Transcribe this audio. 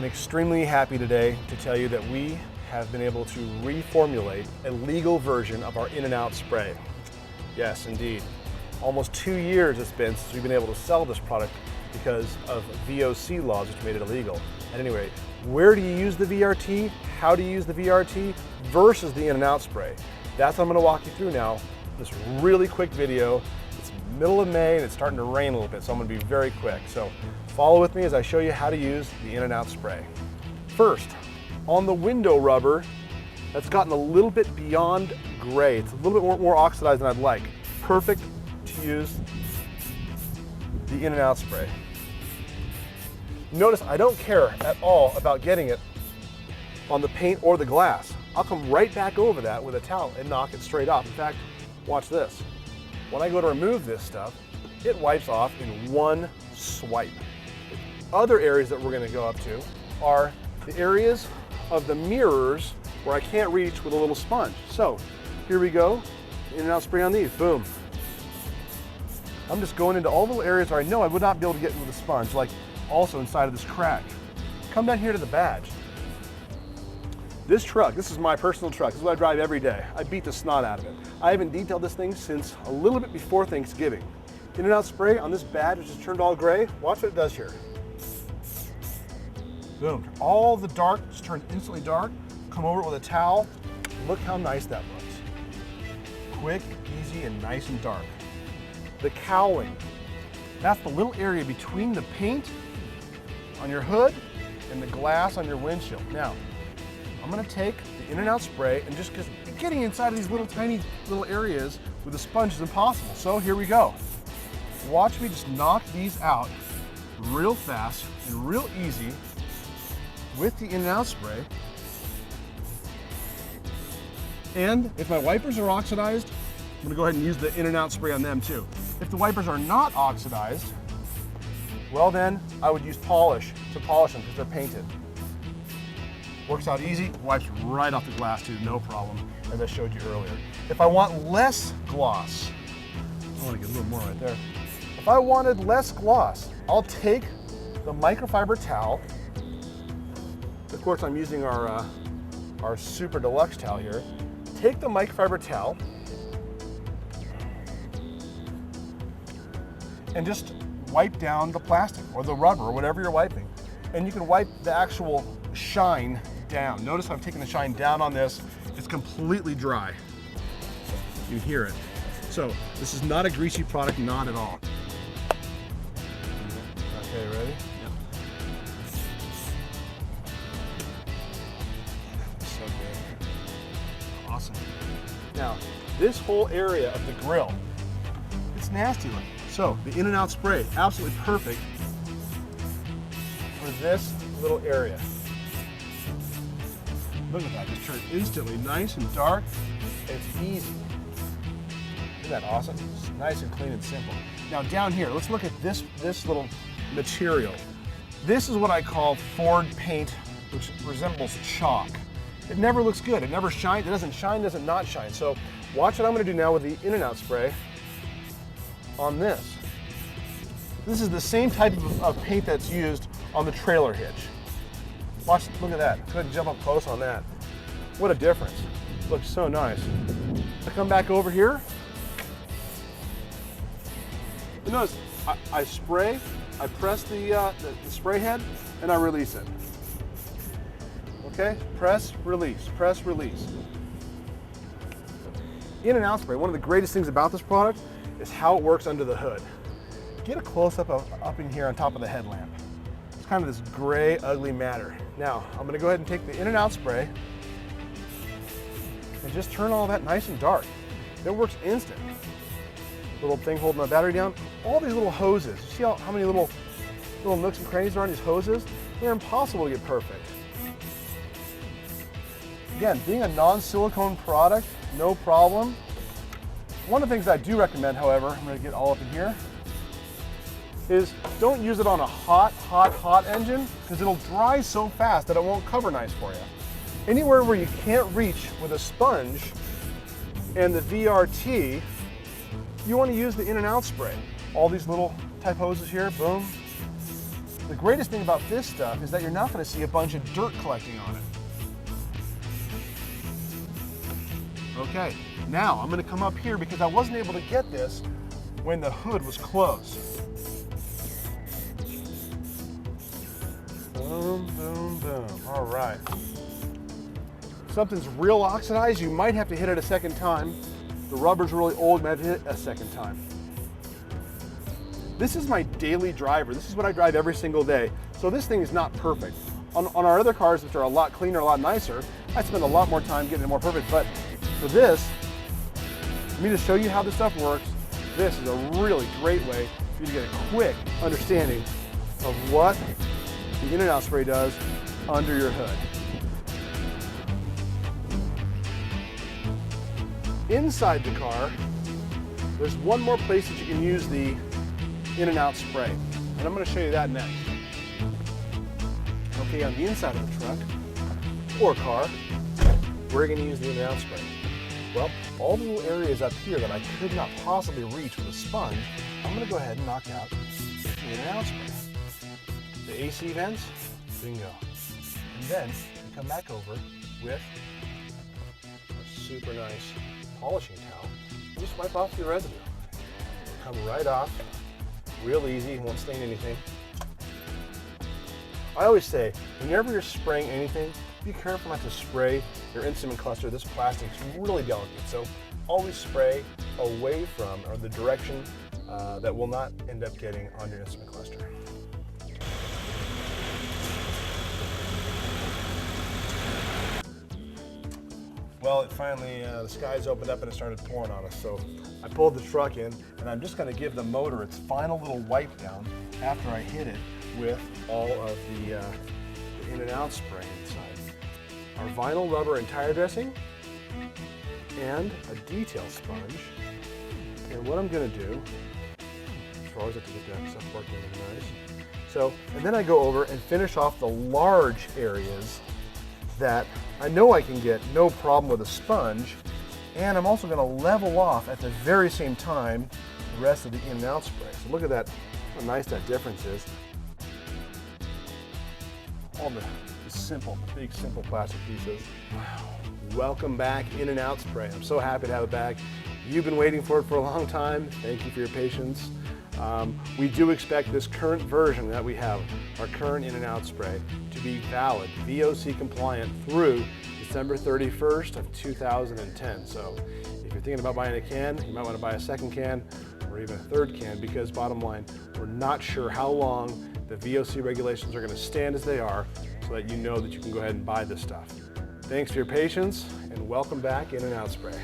I'm extremely happy today to tell you that we have been able to reformulate a legal version of our In-N-Out spray. Yes, indeed. Almost 2 years it's been since we've been able to sell this product because of VOC laws which made it illegal. At any rate, where do you use the VRT? How do you use the VRT versus the In-N-Out spray? That's what I'm going to walk you through now. This really quick video. It's middle of May and it's starting to rain a little bit, so I'm going to be very quick. So follow with me as I show you how to use the In-N-Out spray. First, on the window rubber, that's gotten a little bit beyond gray. It's a little bit more oxidized than I'd like. Perfect to use the In-N-Out spray. Notice I don't care at all about getting it on the paint or the glass. I'll come right back over that with a towel and knock it straight off. In fact, watch this. When I go to remove this stuff, it wipes off in one swipe. Other areas that we're going to go up to are the areas of the mirrors where I can't reach with a little sponge. So here we go, In-N-Out spray on these, boom. I'm just going into all the little areas where I know I would not be able to get with a sponge, like also inside of this crack. Come down here to the badge. This truck, this is my personal truck. This is what I drive every day. I beat the snot out of it. I haven't detailed this thing since a little bit before Thanksgiving. In-N-Out spray on this badge, which is turned all gray. Watch what it does here. Boom. All the dark just turned instantly dark. Come over it with a towel. Look how nice that looks. Quick, easy, and nice and dark. The cowling. That's the little area between the paint on your hood and the glass on your windshield. Now, I'm gonna take the In-N-Out spray and just because getting inside of these little tiny little areas with a sponge is impossible. So here we go. Watch me just knock these out real fast and real easy with the In-N-Out spray. And if my wipers are oxidized, I'm gonna go ahead and use the In-N-Out spray on them too. If the wipers are not oxidized, well then I would use polish to polish them because they're painted. Works out easy, wipes right off the glass too, no problem, as I showed you earlier. If I want less gloss, I want to get a little more right there. If I wanted less gloss, I'll take the microfiber towel. Of course, I'm using our Super Deluxe towel here. Take the microfiber towel and just wipe down the plastic or the rubber or whatever you're wiping. And you can wipe the actual shine down. Notice I'm taking the shine down on this. It's completely dry. You can hear it. So this is not a greasy product, not at all. Okay, ready? Yep. So good. Awesome. Now, this whole area of the grill, it's nasty looking. So the In-N-Out spray, absolutely perfect for this little area. Look at that, just turned instantly nice and dark. It's easy. Isn't that awesome? It's nice and clean and simple. Now down here, let's look at this little material. This is what I call Ford paint, which resembles chalk. It never looks good. It never shines. It doesn't shine, doesn't not shine. So watch what I'm gonna do now with the In-N-Out spray on this. This is the same type of paint that's used on the trailer hitch. Watch, look at that. Go ahead and jump up close on that. What a difference. Looks so nice. I come back over here. And notice, I spray, I press the spray head, and I release it. Okay? Press, release, press, release. In-N-Out spray, one of the greatest things about this product is how it works under the hood. Get a close-up up in here on top of the headlamp. It's kind of this gray, ugly matter. Now, I'm gonna go ahead and take the In-N-Out spray and just turn all that nice and dark. It works instant. Little thing holding my battery down. All these little hoses, you see how many little nooks and crannies are on these hoses? They're impossible to get perfect. Again, being a non-silicone product, no problem. One of the things I do recommend, however, I'm gonna get all up in here, is don't use it on a hot engine because it'll dry so fast that it won't cover nice for you. Anywhere where you can't reach with a sponge and the VRT, you want to use the In-N-Out spray. All these little type hoses here, boom. The greatest thing about this stuff is that you're not going to see a bunch of dirt collecting on it. Okay, now I'm going to come up here because I wasn't able to get this when the hood was closed. Boom, boom, boom. All right. If something's real oxidized, you might have to hit it a second time. The rubber's really old, you might have to hit it a second time. This is my daily driver. This is what I drive every single day. So this thing is not perfect. On our other cars, which are a lot cleaner, a lot nicer, I spend a lot more time getting it more perfect. But for this, for me to show you how this stuff works, this is a really great way for you to get a quick understanding of what the In-N-Out spray does under your hood. Inside the car, there's one more place that you can use the In-N-Out spray, and I'm going to show you that next. Okay, on the inside of the truck or car, we're going to use the In-N-Out spray. Well, all the little areas up here that I could not possibly reach with a sponge, I'm going to go ahead and knock out the In-N-Out spray. The AC vents, bingo. And then you come back over with a super nice polishing towel. Just wipe off the residue. It'll come right off, real easy, won't stain anything. I always say, whenever you're spraying anything, be careful not to spray your instrument cluster. This plastic's really delicate, so always spray away from, or the direction that will not end up getting on your instrument cluster. Well, it finally, the skies opened up and it started pouring on us, so I pulled the truck in, and I'm just going to give the motor its final little wipe down after I hit it with all of the In-N-Out spray inside. Our vinyl rubber and tire dressing, and a detail sponge. And what I'm going to do, I always have to get that stuff working really nice. So, and then I go over and finish off the large areas that I know I can get no problem with a sponge, and I'm also going to level off at the very same time the rest of the In-N-Out spray. So look at that, how nice that difference is. All the simple, big simple plastic pieces. Wow. Welcome back, In-N-Out spray. I'm so happy to have it back. You've been waiting for it for a long time. Thank you for your patience. We do expect this current version that we have, our current In-N-Out spray, to be valid, VOC compliant through December 31st of 2010. So if you're thinking about buying a can, you might want to buy a second can or even a third can, because bottom line, we're not sure how long the VOC regulations are going to stand as they are, so that you know that you can go ahead and buy this stuff. Thanks for your patience, and welcome back, In-N-Out spray.